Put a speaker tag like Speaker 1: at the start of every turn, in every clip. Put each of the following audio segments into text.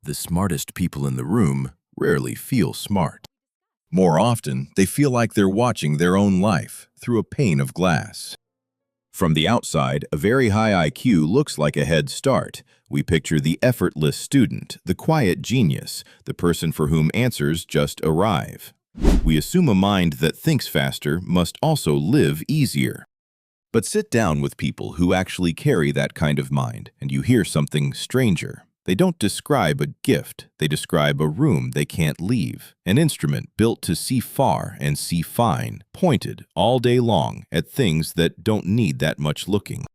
Speaker 1: The smartest people in the room rarely feel smart. More often, they feel like they're watching their own life through a pane of glass. From the outside, a very high IQ looks like a head start. We picture the effortless student, the quiet genius, the person for whom answers just arrive. We assume a mind that thinks faster must also live easier. But sit down with people who actually carry that kind of mind, and you hear something stranger. They don't describe a gift, they describe a room they can't leave, an instrument built to see far and see fine, pointed all day long at things that don't need that much looking.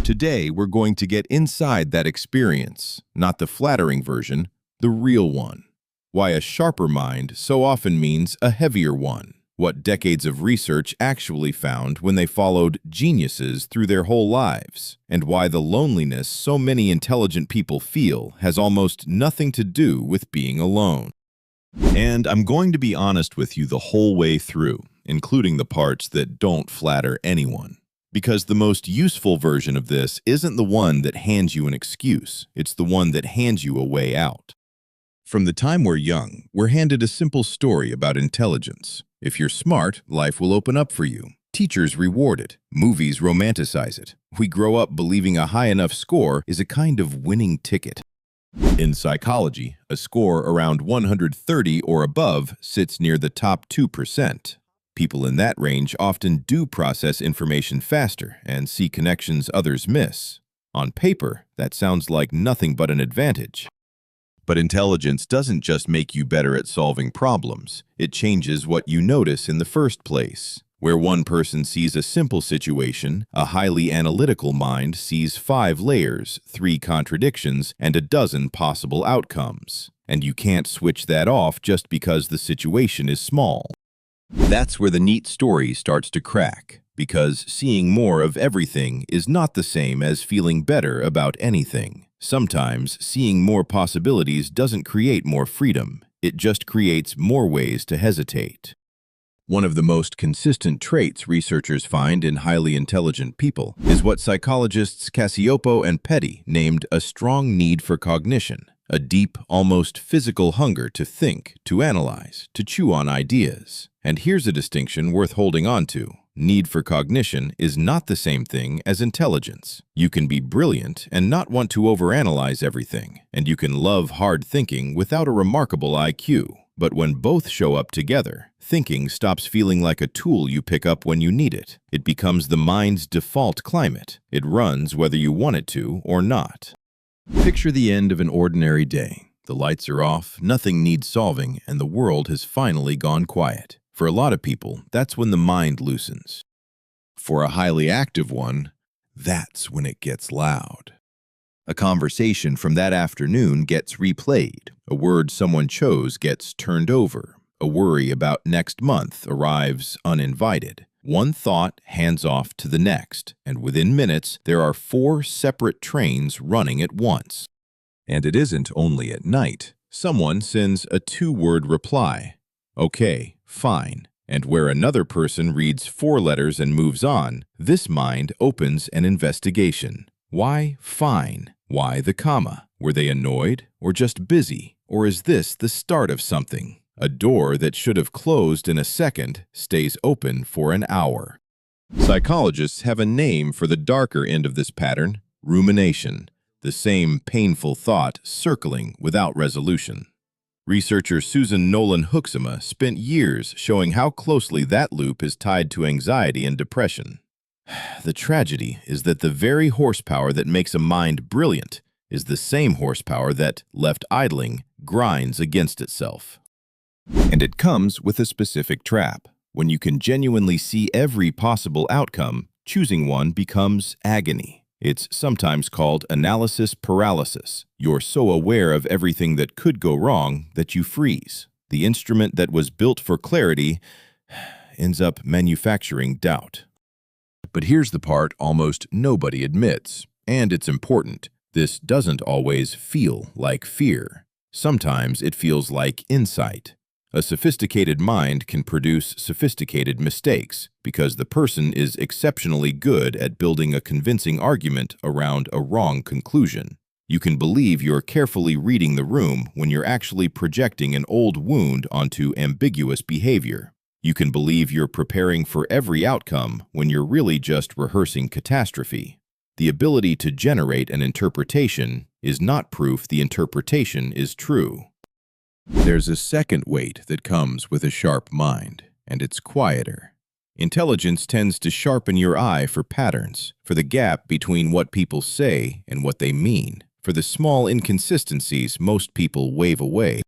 Speaker 1: Today, we're going to get inside that experience, not the flattering version, the real one. Why a sharper mind so often means a heavier one. What decades of research actually found when they followed geniuses through their whole lives, and why the loneliness so many intelligent people feel has almost nothing to do with being alone. And I'm going to be honest with you the whole way through, including the parts that don't flatter anyone. Because the most useful version of this isn't the one that hands you an excuse, it's the one that hands you a way out. From the time we're young, we're handed a simple story about intelligence. If you're smart, life will open up for you. Teachers reward it. Movies romanticize it. We grow up believing a high enough score is a kind of winning ticket. In psychology, a score around 130 or above sits near the top 2%. People in that range often do process information faster and see connections others miss. On paper, that sounds like nothing but an advantage. But intelligence doesn't just make you better at solving problems. It changes what you notice in the first place. Where one person sees a simple situation, a highly analytical mind sees 5 layers, 3 contradictions, and a dozen possible outcomes. And you can't switch that off just because the situation is small. That's where the neat story starts to crack, because seeing more of everything is not the same as feeling better about anything. Sometimes, seeing more possibilities doesn't create more freedom. It just creates more ways to hesitate. One of the most consistent traits researchers find in highly intelligent people is what psychologists Cacioppo and Petty named a strong need for cognition, a deep, almost physical hunger to think, to analyze, to chew on ideas. And here's a distinction worth holding on to. Need for cognition is not the same thing as intelligence. You can be brilliant and not want to overanalyze everything, and you can love hard thinking without a remarkable IQ. But when both show up together, thinking stops feeling like a tool you pick up when you need it. It becomes the mind's default climate. It runs whether you want it to or not. Picture the end of an ordinary day. The lights are off, nothing needs solving, and the world has finally gone quiet. For a lot of people, that's when the mind loosens. For a highly active one, that's when it gets loud. A conversation from that afternoon gets replayed. A word someone chose gets turned over. A worry about next month arrives uninvited. One thought hands off to the next, and within minutes, there are 4 separate trains running at once. And it isn't only at night. Someone sends a 2-word reply. Okay, fine. And where another person reads 4 letters and moves on, this mind opens an investigation. Why fine? Why the comma? Were they annoyed or just busy? Or is this the start of something? A door that should have closed in a second stays open for an hour. Psychologists have a name for the darker end of this pattern: rumination, the same painful thought circling without resolution. Researcher Susan Nolan-Hoeksema spent years showing how closely that loop is tied to anxiety and depression. The tragedy is that the very horsepower that makes a mind brilliant is the same horsepower that, left idling, grinds against itself. And it comes with a specific trap. When you can genuinely see every possible outcome, choosing one becomes agony. It's sometimes called analysis paralysis. You're so aware of everything that could go wrong that you freeze. The instrument that was built for clarity ends up manufacturing doubt. But here's the part almost nobody admits, and it's important. This doesn't always feel like fear. Sometimes it feels like insight. A sophisticated mind can produce sophisticated mistakes because the person is exceptionally good at building a convincing argument around a wrong conclusion. You can believe you're carefully reading the room when you're actually projecting an old wound onto ambiguous behavior. You can believe you're preparing for every outcome when you're really just rehearsing catastrophe. The ability to generate an interpretation is not proof the interpretation is true. There's a second weight that comes with a sharp mind, and it's quieter. Intelligence tends to sharpen your eye for patterns, for the gap between what people say and what they mean, for the small inconsistencies most people wave away.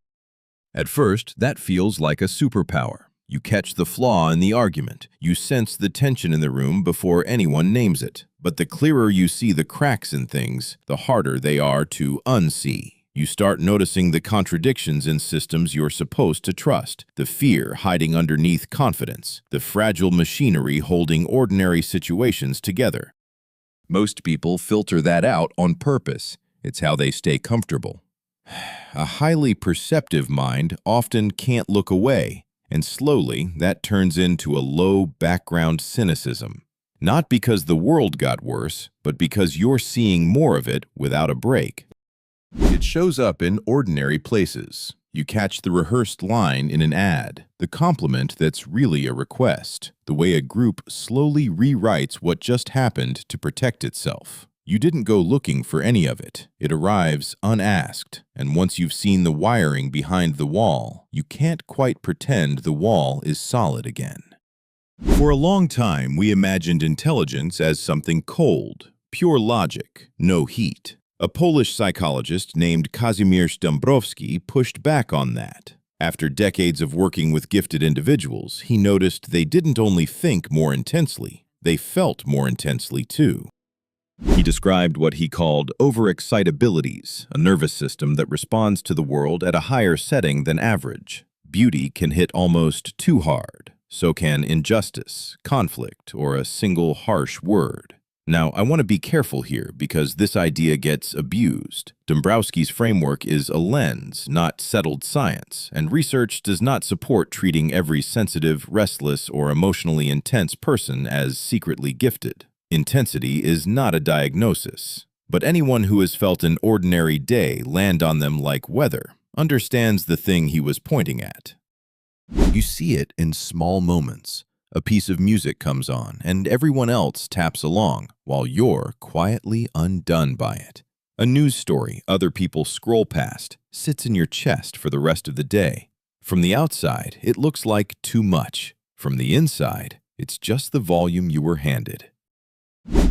Speaker 1: At first, that feels like a superpower. You catch the flaw in the argument. You sense the tension in the room before anyone names it. But the clearer you see the cracks in things, the harder they are to unsee. You start noticing the contradictions in systems you're supposed to trust, the fear hiding underneath confidence, the fragile machinery holding ordinary situations together. Most people filter that out on purpose. It's how they stay comfortable. A highly perceptive mind often can't look away, and slowly that turns into a low background cynicism. Not because the world got worse, but because you're seeing more of it without a break. It shows up in ordinary places. You catch the rehearsed line in an ad, the compliment that's really a request, the way a group slowly rewrites what just happened to protect itself. You didn't go looking for any of it. It arrives unasked, and once you've seen the wiring behind the wall, you can't quite pretend the wall is solid again. For a long time, we imagined intelligence as something cold, pure logic, no heat. A Polish psychologist named Kazimierz Dąbrowski pushed back on that. After decades of working with gifted individuals, he noticed they didn't only think more intensely, they felt more intensely too. He described what he called overexcitabilities, a nervous system that responds to the world at a higher setting than average. Beauty can hit almost too hard. So can injustice, conflict, or a single harsh word. Now, I want to be careful here because this idea gets abused. Dąbrowski's framework is a lens, not settled science, and research does not support treating every sensitive, restless, or emotionally intense person as secretly gifted. Intensity is not a diagnosis, but anyone who has felt an ordinary day land on them like weather understands the thing he was pointing at. You see it in small moments. A piece of music comes on, and everyone else taps along, while you're quietly undone by it. A news story other people scroll past sits in your chest for the rest of the day. From the outside, it looks like too much. From the inside, it's just the volume you were handed.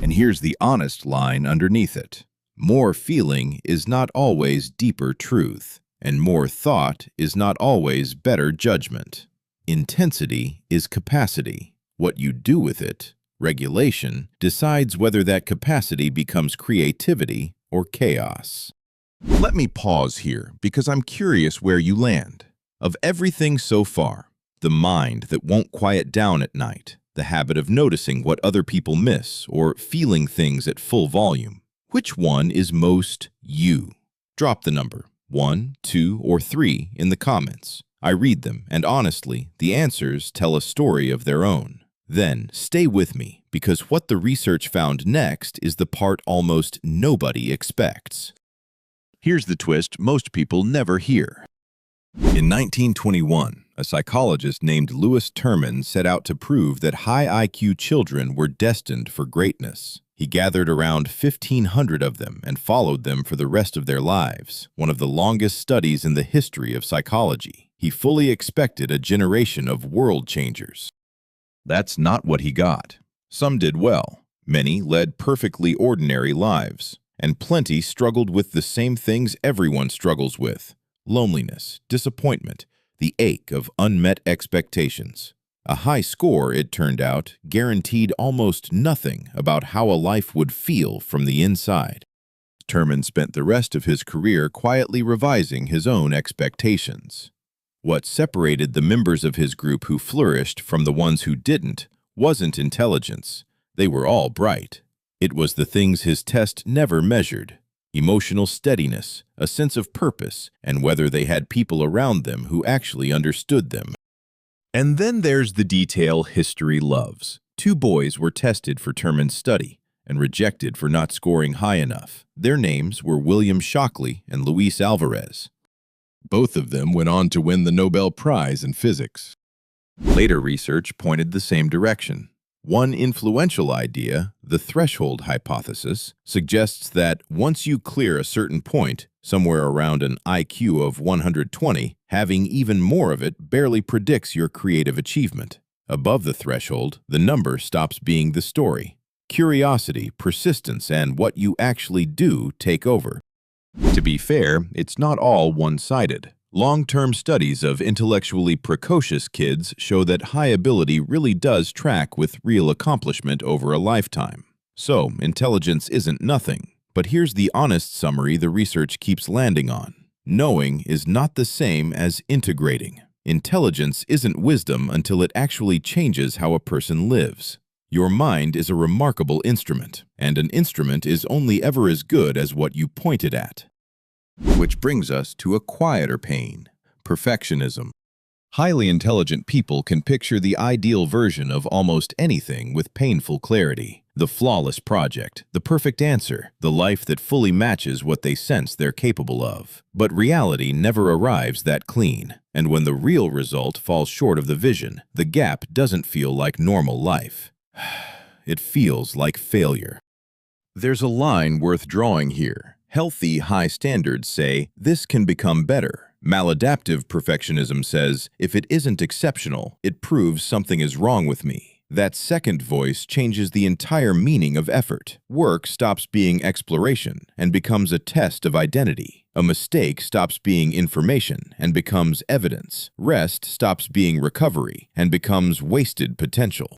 Speaker 1: And here's the honest line underneath it. More feeling is not always deeper truth, and more thought is not always better judgment. Intensity is capacity. What you do with it, regulation, decides whether that capacity becomes creativity or chaos. Let me pause here because I'm curious where you land. Of everything so far, the mind that won't quiet down at night, the habit of noticing what other people miss or feeling things at full volume, which one is most you? Drop the number 1, 2, or 3 in the comments. I read them, and honestly, the answers tell a story of their own. Then, stay with me, because what the research found next is the part almost nobody expects. Here's the twist most people never hear. In 1921, a psychologist named Louis Terman set out to prove that high IQ children were destined for greatness. He gathered around 1,500 of them and followed them for the rest of their lives, one of the longest studies in the history of psychology. He fully expected a generation of world changers. That's not what he got. Some did well. Many led perfectly ordinary lives, and plenty struggled with the same things everyone struggles with: loneliness, disappointment, the ache of unmet expectations. A high score, it turned out, guaranteed almost nothing about how a life would feel from the inside. Terman spent the rest of his career quietly revising his own expectations. What separated the members of his group who flourished from the ones who didn't wasn't intelligence. They were all bright. It was the things his test never measured: emotional steadiness, a sense of purpose, and whether they had people around them who actually understood them. And then there's the detail history loves. 2 boys were tested for Terman's study. and rejected for not scoring high enough. Their names were William Shockley and Luis Alvarez. Both of them went on to win the Nobel Prize in physics. Later research pointed the same direction. One influential idea, the threshold hypothesis, suggests that once you clear a certain point, somewhere around an IQ of 120, having even more of it barely predicts your creative achievement. Above the threshold, the number stops being the story. Curiosity, persistence, and what you actually do take over. To be fair, it's not all one-sided. Long-term studies of intellectually precocious kids show that high ability really does track with real accomplishment over a lifetime. So, intelligence isn't nothing. But here's the honest summary the research keeps landing on. Knowing is not the same as integrating. Intelligence isn't wisdom until it actually changes how a person lives. Your mind is a remarkable instrument, and an instrument is only ever as good as what you point it at. Which brings us to a quieter pain, perfectionism. Highly intelligent people can picture the ideal version of almost anything with painful clarity. The flawless project, the perfect answer, the life that fully matches what they sense they're capable of. But reality never arrives that clean, and when the real result falls short of the vision, the gap doesn't feel like normal life. It feels like failure. There's a line worth drawing here. Healthy, high standards say, this can become better. Maladaptive perfectionism says, if it isn't exceptional, it proves something is wrong with me. That second voice changes the entire meaning of effort. Work stops being exploration and becomes a test of identity. A mistake stops being information and becomes evidence. Rest stops being recovery and becomes wasted potential.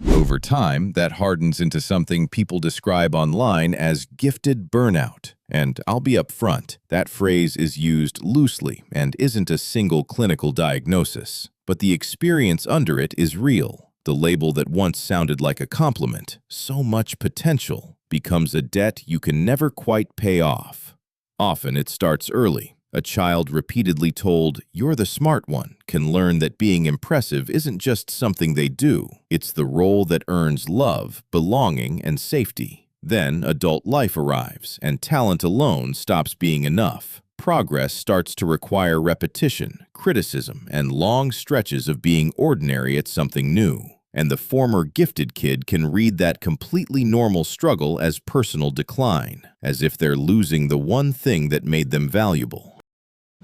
Speaker 1: Over time, that hardens into something people describe online as gifted burnout. And I'll be upfront, that phrase is used loosely and isn't a single clinical diagnosis. But the experience under it is real. The label that once sounded like a compliment, so much potential, becomes a debt you can never quite pay off. Often it starts early. A child repeatedly told, "You're the smart one," can learn that being impressive isn't just something they do. It's the role that earns love, belonging, and safety. Then adult life arrives, and talent alone stops being enough. Progress starts to require repetition, criticism, and long stretches of being ordinary at something new. And the former gifted kid can read that completely normal struggle as personal decline, as if they're losing the one thing that made them valuable.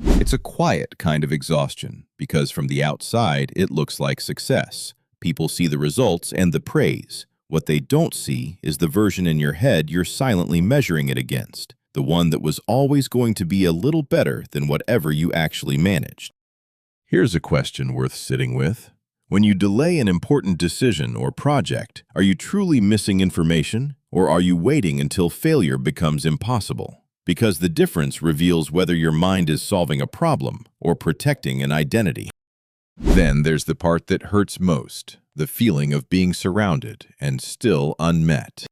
Speaker 1: It's a quiet kind of exhaustion, because from the outside, it looks like success. People see the results and the praise. What they don't see is the version in your head you're silently measuring it against, the one that was always going to be a little better than whatever you actually managed. Here's a question worth sitting with. When you delay an important decision or project, are you truly missing information, or are you waiting until failure becomes impossible? Because the difference reveals whether your mind is solving a problem or protecting an identity. Then there's the part that hurts most, the feeling of being surrounded and still unmet.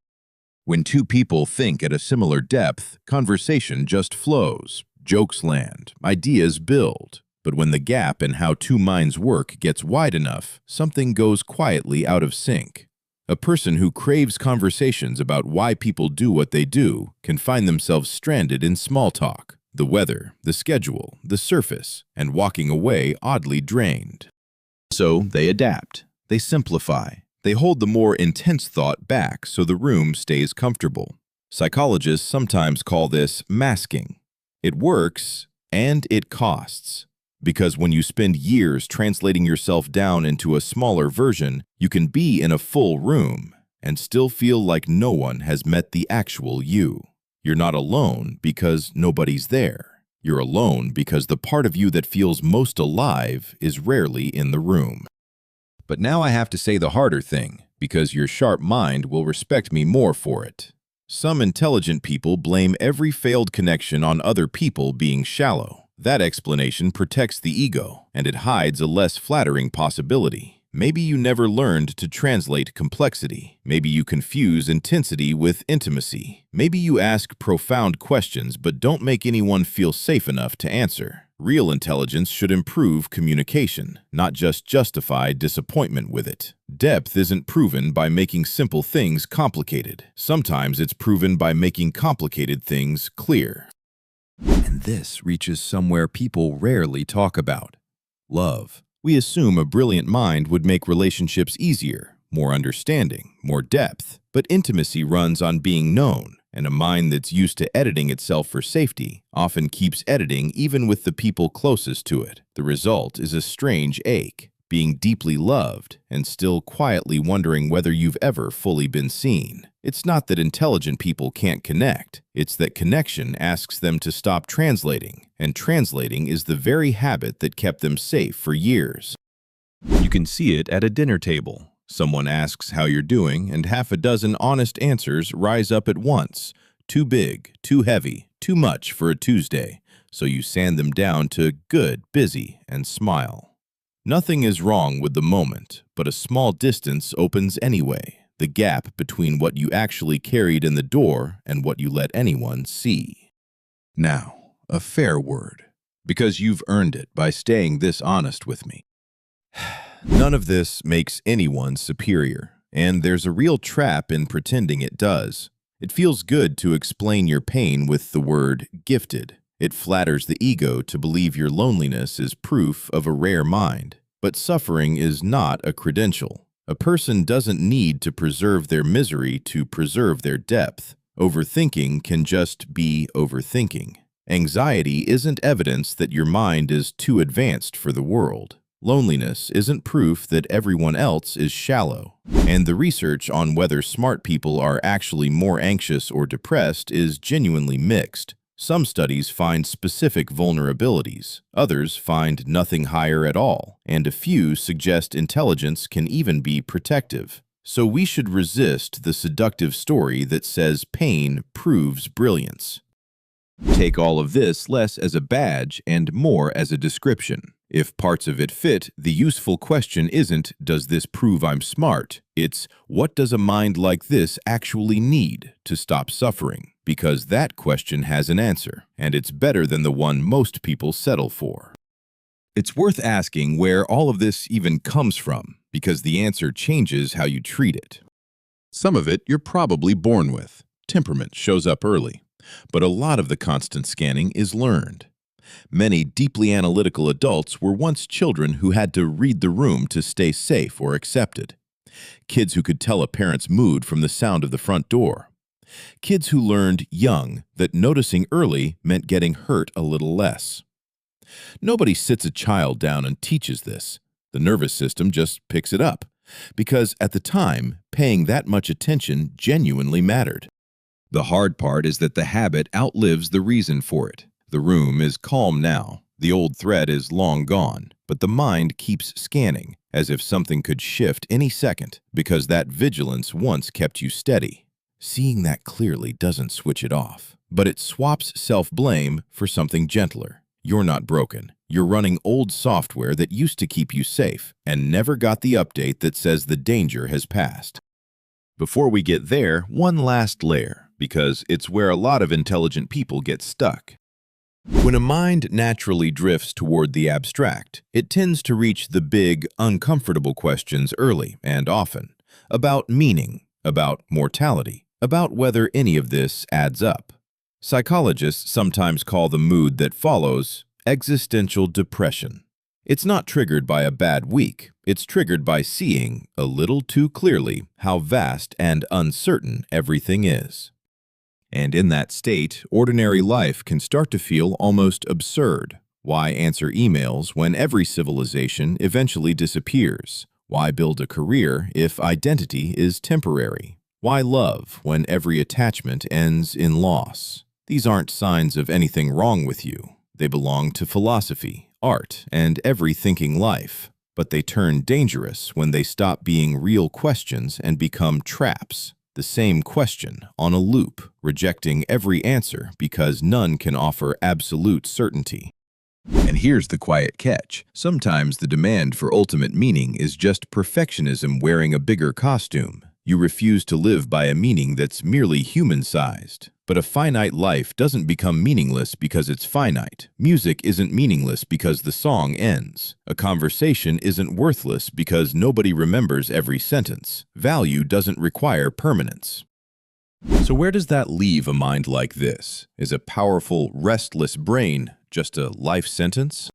Speaker 1: When two people think at a similar depth, conversation just flows, jokes land, ideas build. But when the gap in how two minds work gets wide enough, something goes quietly out of sync. A person who craves conversations about why people do what they do can find themselves stranded in small talk, the weather, the schedule, the surface, and walking away oddly drained. So they adapt, they simplify, they hold the more intense thought back so the room stays comfortable. Psychologists sometimes call this masking. It works, and it costs. Because when you spend years translating yourself down into a smaller version, you can be in a full room and still feel like no one has met the actual you. You're not alone because nobody's there. You're alone because the part of you that feels most alive is rarely in the room. But now I have to say the harder thing, because your sharp mind will respect me more for it. Some intelligent people blame every failed connection on other people being shallow. That explanation protects the ego, and it hides a less flattering possibility. Maybe you never learned to translate complexity. Maybe you confuse intensity with intimacy. Maybe you ask profound questions but don't make anyone feel safe enough to answer. Real intelligence should improve communication, not just justify disappointment with it. Depth isn't proven by making simple things complicated. Sometimes it's proven by making complicated things clear. And this reaches somewhere people rarely talk about: love. We assume a brilliant mind would make relationships easier, more understanding, more depth. But intimacy runs on being known, and a mind that's used to editing itself for safety often keeps editing even with the people closest to it. The result is a strange ache, being deeply loved and still quietly wondering whether you've ever fully been seen. It's not that intelligent people can't connect, it's that connection asks them to stop translating, and translating is the very habit that kept them safe for years. You can see it at a dinner table. Someone asks how you're doing, and half a dozen honest answers rise up at once. Too big, too heavy, too much for a Tuesday. So you sand them down to good, busy, and smile. Nothing is wrong with the moment, but a small distance opens anyway. The gap between what you actually carried in the door and what you let anyone see. Now, a fair word, because you've earned it by staying this honest with me. None of this makes anyone superior, and there's a real trap in pretending it does. It feels good to explain your pain with the word gifted. It flatters the ego to believe your loneliness is proof of a rare mind. But suffering is not a credential. A person doesn't need to preserve their misery to preserve their depth. Overthinking can just be overthinking. Anxiety isn't evidence that your mind is too advanced for the world. Loneliness isn't proof that everyone else is shallow. And the research on whether smart people are actually more anxious or depressed is genuinely mixed. Some studies find specific vulnerabilities, others find nothing higher at all, and a few suggest intelligence can even be protective. So we should resist the seductive story that says pain proves brilliance. Take all of this less as a badge and more as a description. If parts of it fit, the useful question isn't, does this prove I'm smart? It's, what does a mind like this actually need to stop suffering? Because that question has an answer, and it's better than the one most people settle for. It's worth asking where all of this even comes from, because the answer changes how you treat it. Some of it you're probably born with. Temperament shows up early. But a lot of the constant scanning is learned. Many deeply analytical adults were once children who had to read the room to stay safe or accepted. Kids who could tell a parent's mood from the sound of the front door. Kids who learned young that noticing early meant getting hurt a little less. Nobody sits a child down and teaches this. The nervous system just picks it up, because at the time, paying that much attention genuinely mattered. The hard part is that the habit outlives the reason for it. The room is calm now, the old threat is long gone, but the mind keeps scanning, as if something could shift any second, because that vigilance once kept you steady. Seeing that clearly doesn't switch it off, but it swaps self-blame for something gentler. You're not broken. You're running old software that used to keep you safe and never got the update that says the danger has passed. Before we get there, one last layer, because it's where a lot of intelligent people get stuck. When a mind naturally drifts toward the abstract, it tends to reach the big, uncomfortable questions early and often, about meaning, about mortality, about whether any of this adds up. Psychologists sometimes call the mood that follows existential depression. It's not triggered by a bad week. It's triggered by seeing, a little too clearly, how vast and uncertain everything is. And in that state, ordinary life can start to feel almost absurd. Why answer emails when every civilization eventually disappears? Why build a career if identity is temporary? Why love when every attachment ends in loss? These aren't signs of anything wrong with you. They belong to philosophy, art, and every thinking life. But they turn dangerous when they stop being real questions and become traps. The same question on a loop, rejecting every answer because none can offer absolute certainty. And here's the quiet catch. Sometimes the demand for ultimate meaning is just perfectionism wearing a bigger costume. You refuse to live by a meaning that's merely human-sized. But a finite life doesn't become meaningless because it's finite. Music isn't meaningless because the song ends. A conversation isn't worthless because nobody remembers every sentence. Value doesn't require permanence. So where does that leave a mind like this? Is a powerful, restless brain just a life sentence?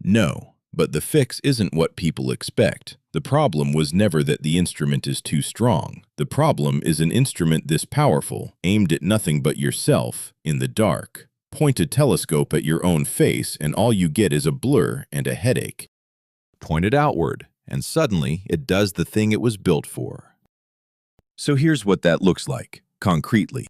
Speaker 1: No, but the fix isn't what people expect. The problem was never that the instrument is too strong. The problem is an instrument this powerful, aimed at nothing but yourself, in the dark. Point a telescope at your own face and all you get is a blur and a headache. Point it outward, and suddenly it does the thing it was built for. So here's what that looks like, concretely.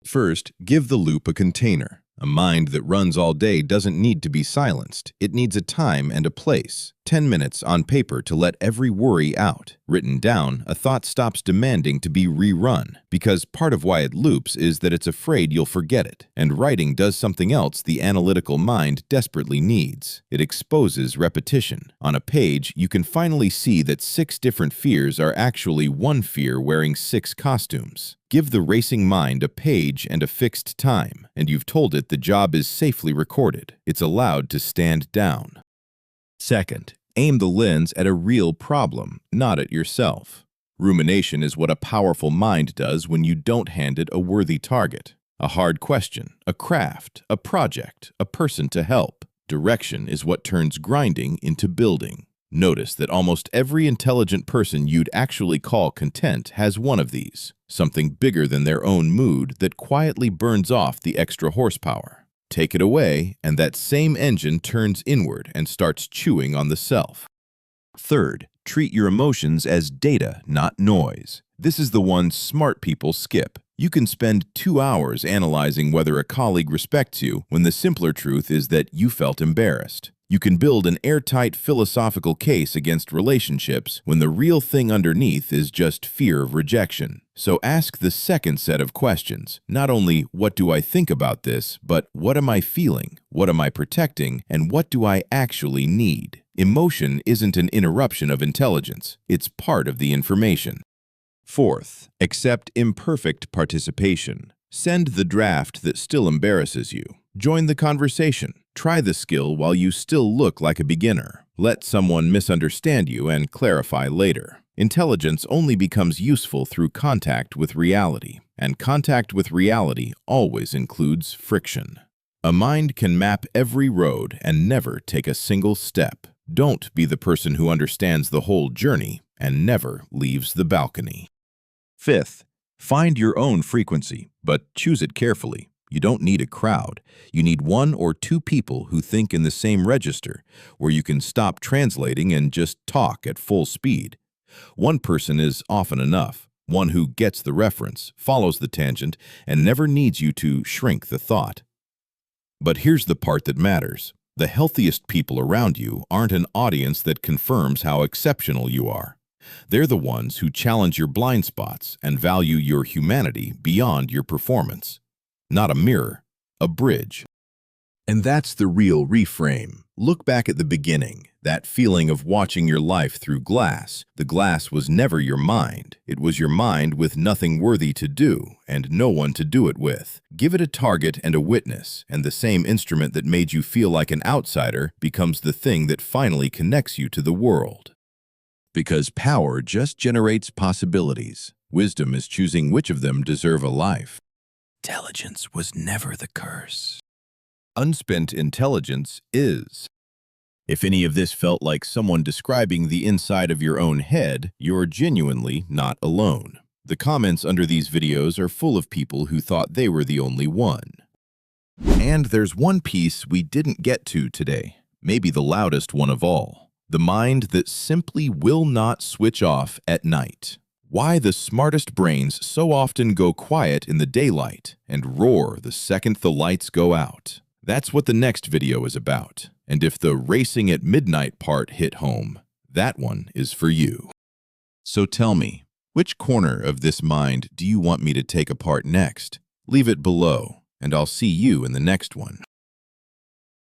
Speaker 1: First, give the loop a container. A mind that runs all day doesn't need to be silenced. It needs a time and a place. 10 minutes on paper to let every worry out. Written down, a thought stops demanding to be rerun, because part of why it loops is that it's afraid you'll forget it. And writing does something else the analytical mind desperately needs. It exposes repetition. On a page, you can finally see that 6 different fears are actually one fear wearing 6 costumes. Give the racing mind a page and a fixed time, and you've told it the job is safely recorded. It's allowed to stand down. Second, aim the lens at a real problem, not at yourself. Rumination is what a powerful mind does when you don't hand it a worthy target. A hard question, a craft, a project, a person to help. Direction is what turns grinding into building. Notice that almost every intelligent person you'd actually call content has one of these, something bigger than their own mood that quietly burns off the extra horsepower. Take it away, and that same engine turns inward and starts chewing on the self. Third, treat your emotions as data, not noise. This is the one smart people skip. You can spend 2 hours analyzing whether a colleague respects you when the simpler truth is that you felt embarrassed. You can build an airtight philosophical case against relationships when the real thing underneath is just fear of rejection. So ask the second set of questions. Not only what do I think about this, but what am I feeling, what am I protecting, and what do I actually need? Emotion isn't an interruption of intelligence. It's part of the information. Fourth, accept imperfect participation. Send the draft that still embarrasses you. Join the conversation. Try the skill while you still look like a beginner. Let someone misunderstand you and clarify later. Intelligence only becomes useful through contact with reality, and contact with reality always includes friction. A mind can map every road and never take a single step. Don't be the person who understands the whole journey and never leaves the balcony. Fifth, find your own frequency, but choose it carefully. You don't need a crowd. You need 1 or 2 people who think in the same register, where you can stop translating and just talk at full speed. One person is often enough, one who gets the reference, follows the tangent, and never needs you to shrink the thought. But here's the part that matters. The healthiest people around you aren't an audience that confirms how exceptional you are. They're the ones who challenge your blind spots and value your humanity beyond your performance. Not a mirror, a bridge. And that's the real reframe. Look back at the beginning, that feeling of watching your life through glass. The glass was never your mind. It was your mind with nothing worthy to do and no one to do it with. Give it a target and a witness, and the same instrument that made you feel like an outsider becomes the thing that finally connects you to the world. Because power just generates possibilities. Wisdom is choosing which of them deserve a life. Intelligence was never the curse. Unspent intelligence is. If any of this felt like someone describing the inside of your own head, you're genuinely not alone. The comments under these videos are full of people who thought they were the only one. And there's one piece we didn't get to today, maybe the loudest one of all. The mind that simply will not switch off at night. Why the smartest brains so often go quiet in the daylight and roar the second the lights go out. That's what the next video is about. And if the racing at midnight part hit home, that one is for you. So tell me, which corner of this mind do you want me to take apart next? Leave it below, and I'll see you in the next one.